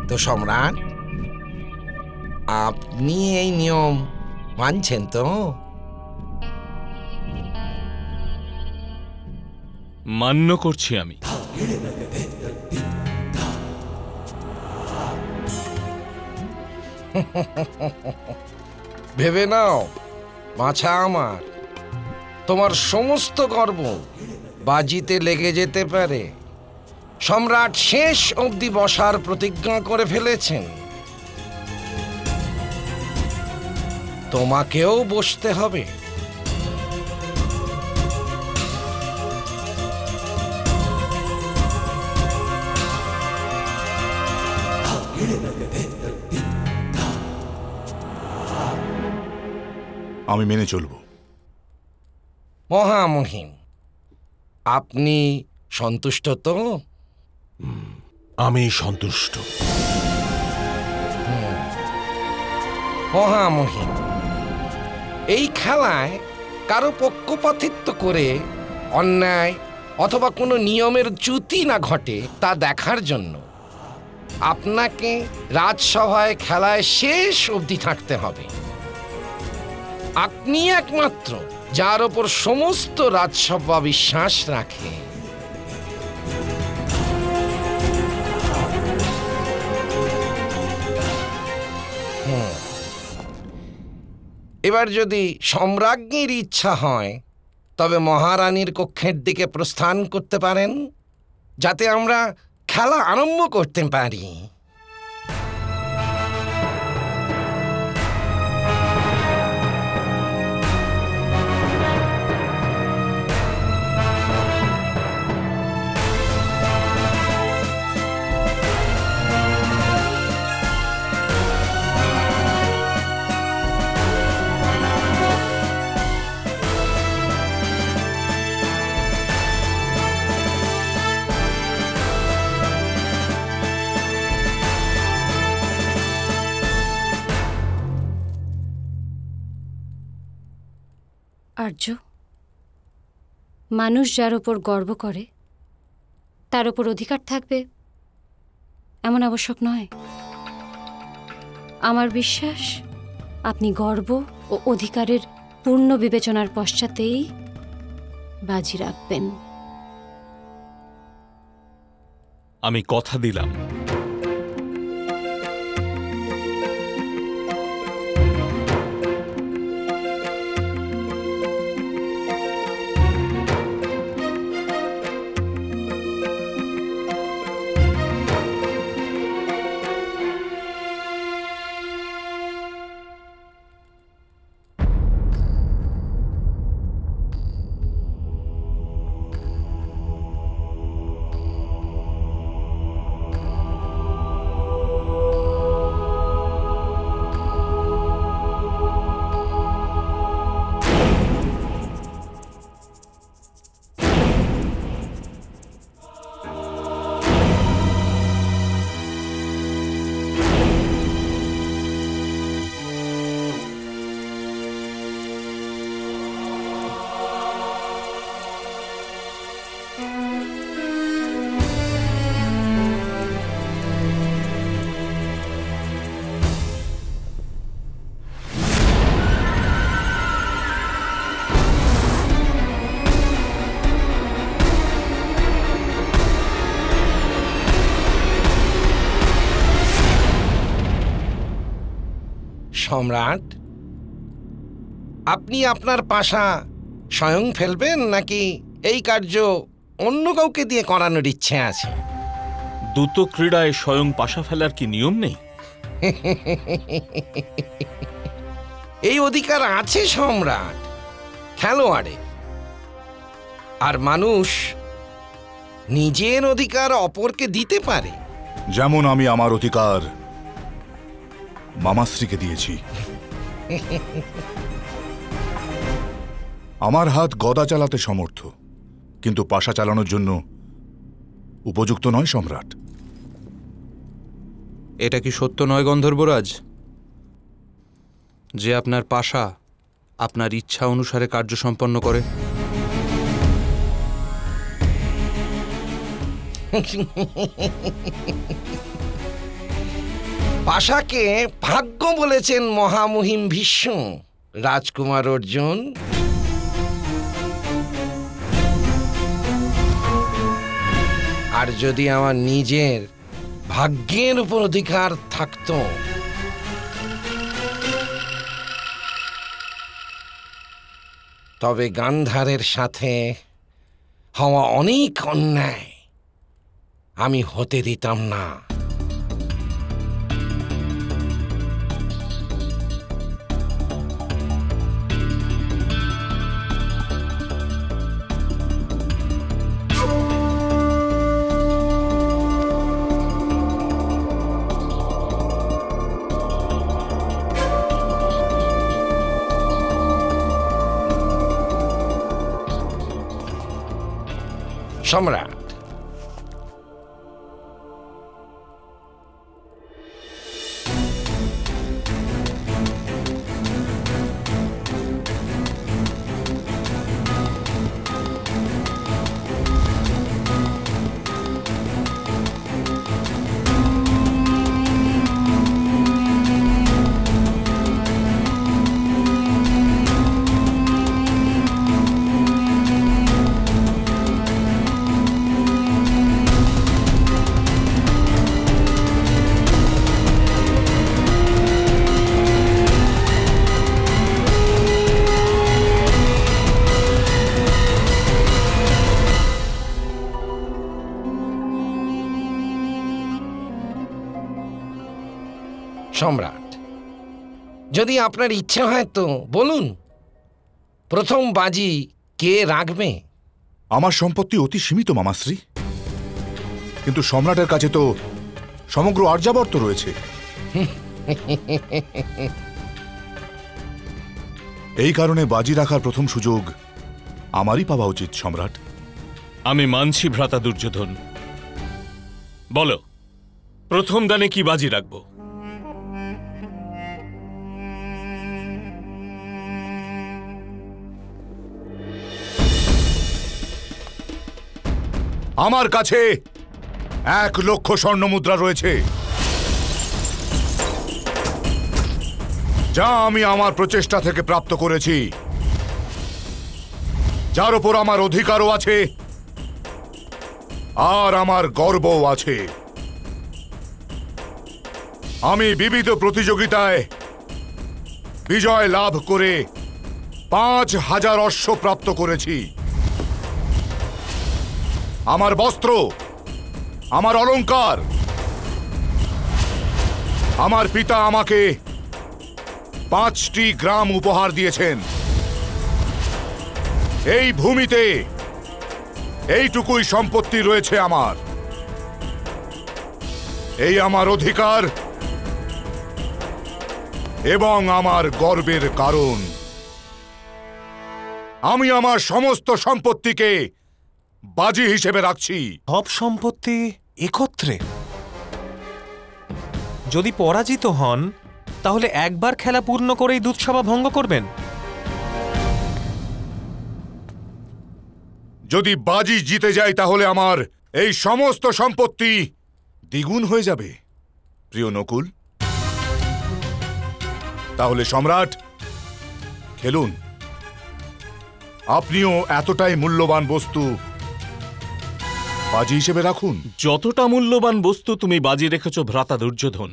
তো সম্রাট, আপনি এই নিয়ম মানছেন তো? মান্য করছি আমি। ভেবে নাও মাছা আমার, তোমার সমস্ত গর্ব বাজিতে লেগে যেতে পারে। সম্রাট শেষ অবধি বসার প্রতিজ্ঞা করে ফেলেছেন, তোমাকেও বসতে হবে। আমি মেনে চলব। মহামহিম, আপনি সন্তুষ্ট তো? আমি সন্তুষ্ট। মহামহিম, এই খেলায় কারো পক্ষপাতিত্ব করে অন্যায় অথবা কোনো নিয়মের চ্যুতি না ঘটে তা দেখার জন্য আপনাকে রাজসভায় খেলায় শেষ অবধি থাকতে হবে। আপনি একমাত্র যার ওপর সমস্ত রাজসভা বিশ্বাস রাখে। এবার যদি সম্রাজ্ঞীর ইচ্ছা হয় তবে মহারানীর কক্ষের দিকে প্রস্থান করতে পারেন, যাতে আমরা খেলা আরম্ভ করতে পারি। আর্য, মানুষ যার ওপর গর্ব করে তার ওপর অধিকার থাকবে এমন আবশ্যক নয়। আমার বিশ্বাস আপনি গর্ব ও অধিকারের পূর্ণ বিবেচনার পশ্চাতেই বাজি রাখবেন। আমি কথা দিলাম। সম্রাট, আপনি আপনার পাশা স্বয়ং ফেলবেন নাকি এই কার্য অন্য কাউকে দিয়ে করানোর ইচ্ছে আছে? দ্রুত ক্রীড়ায় স্বয়ং পাশা ফেলার কি নিয়ম নেই? এই অধিকার আছে সম্রাট, খেলোয়াড়ে। আর মানুষ নিজের অধিকার অপরকে দিতে পারে। যেমন আমি আমার অধিকার মামাশ্রীকে দিয়েছি। আমার হাত গদা চালাতে সমর্থ, কিন্তু পাশা চালানোর জন্য উপযুক্ত নয় সম্রাট। এটা কি সত্য নয় গন্ধর্বরাজ, যে আপনার পাশা আপনার ইচ্ছা অনুসারে কার্য সম্পন্ন করে? পাশাকে ভাগ্য বলেছেন মহামহিম ভীষ্ম, রাজকুমার অর্জুন। আর যদি আমার নিজের ভাগ্যের উপর অধিকার থাকতো, তবে গান্ধারের সাথে হওয়া অনেক অন্যায় আমি হতে দিতাম না। সম্রাট, সম্রাট, যদি আপনার ইচ্ছে হয় তো বলুন, প্রথম বাজি কে রাখবে? আমার সম্পত্তি অতি সীমিত মামাশ্রী, কিন্তু সম্রাটের কাছে তো সমগ্র আর্যাবর্ত রয়েছে। এই কারণে বাজি রাখার প্রথম সুযোগ আমারই পাওয়া উচিত সম্রাট। আমি মানছি ভ্রাতা দুর্যোধন। বলো, প্রথম দানে কি বাজি রাখবো? আমার কাছে 1,00,000 স্বর্ণমুদ্রা রয়েছে, যা আমি আমার প্রচেষ্টা থেকে প্রাপ্ত করেছি, যার উপর আমার অধিকারও আছে আর আমার গর্বও আছে। আমি বিবিধ প্রতিযোগিতায় বিজয় লাভ করে 5,000 অশ্ব প্রাপ্ত করেছি। আমার বস্ত্র, আমার অলংকার, আমার পিতা আমাকে 5টি গ্রাম উপহার দিয়েছেন। এই ভূমিতে এইটুকুই সম্পত্তি রয়েছে আমার। এই আমার অধিকার এবং আমার গর্বের কারণ। আমি আমার সমস্ত সম্পত্তিকে বাজি হিসেবে রাখছি। সব সম্পত্তি একত্রে? যদি পরাজিত হন তাহলে একবার খেলা পূর্ণ করেই দুধসভা ভঙ্গ করবেন? যদি বাজি জিতে যায় তাহলে আমার এই সমস্ত সম্পত্তি দ্বিগুণ হয়ে যাবে প্রিয় নকুল। তাহলে সম্রাট, খেলুন। আপনিও এতটাই মূল্যবান বস্তু বাজি হিসেবে রাখুন। যতটা মূল্যবান বস্তু তুমি বাজি রেখেছ ভ্রাতা দুর্যোধন,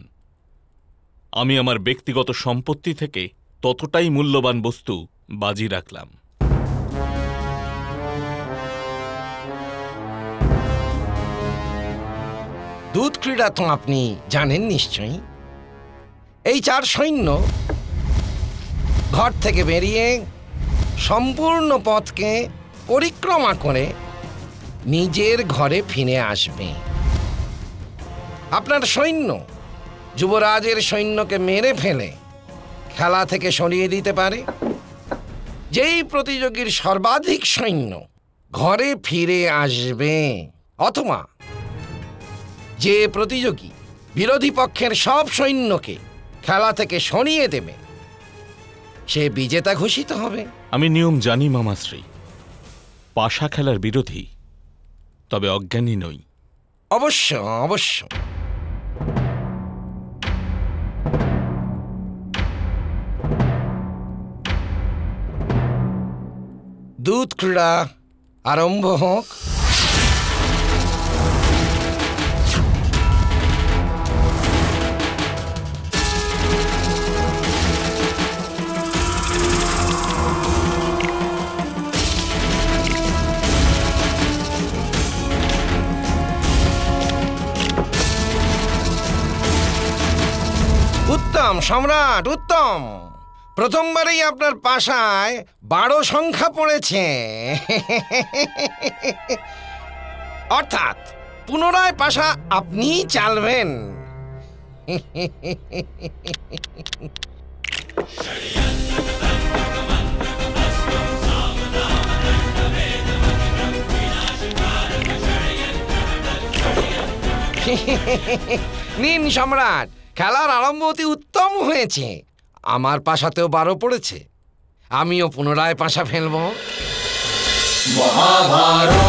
আমি আমার ব্যক্তিগত সম্পত্তি থেকে ততটাই মূল্যবান বস্তু বাজি রাখলাম। দুধ ক্রীড়া তো আপনি জানেন নিশ্চয়ই। এই 4 সৈন্য ঘর থেকে বেরিয়ে সম্পূর্ণ পথকে পরিক্রমা করে নিজের ঘরে ফিরে আসবে। আপনার সৈন্য যুবরাজের সৈন্যকে মেরে ফেলে খেলা থেকে সরিয়ে দিতে পারে। যেই প্রতিযোগীর সর্বাধিক সৈন্য ঘরে ফিরে আসবে, অথবা যে প্রতিযোগী বিরোধী পক্ষের সব সৈন্যকে খেলা থেকে সরিয়ে দেবে, সে বিজেতা ঘোষিত হবে। আমি নিয়ম জানি মামাশ্রী, পাশা খেলার বিরোধী, তবে অজ্ঞানী নই। অবশ্য অবশ্য দুধ ক্রীড়া আরম্ভ হোক। উত্তম সম্রাট, উত্তম। প্রথমবারেই আপনার পাশায় 12 সংখ্যা পড়েছে। অর্থাৎ পুনরায় পাশা আপনিই চালবেন। নিন সম্রাট, খেলার আরম্ভ অতি উত্তম হয়েছে। আমার পাশাতেও 12 পড়েছে, আমিও পুনরায় পাশা ফেলব। মহাভারত।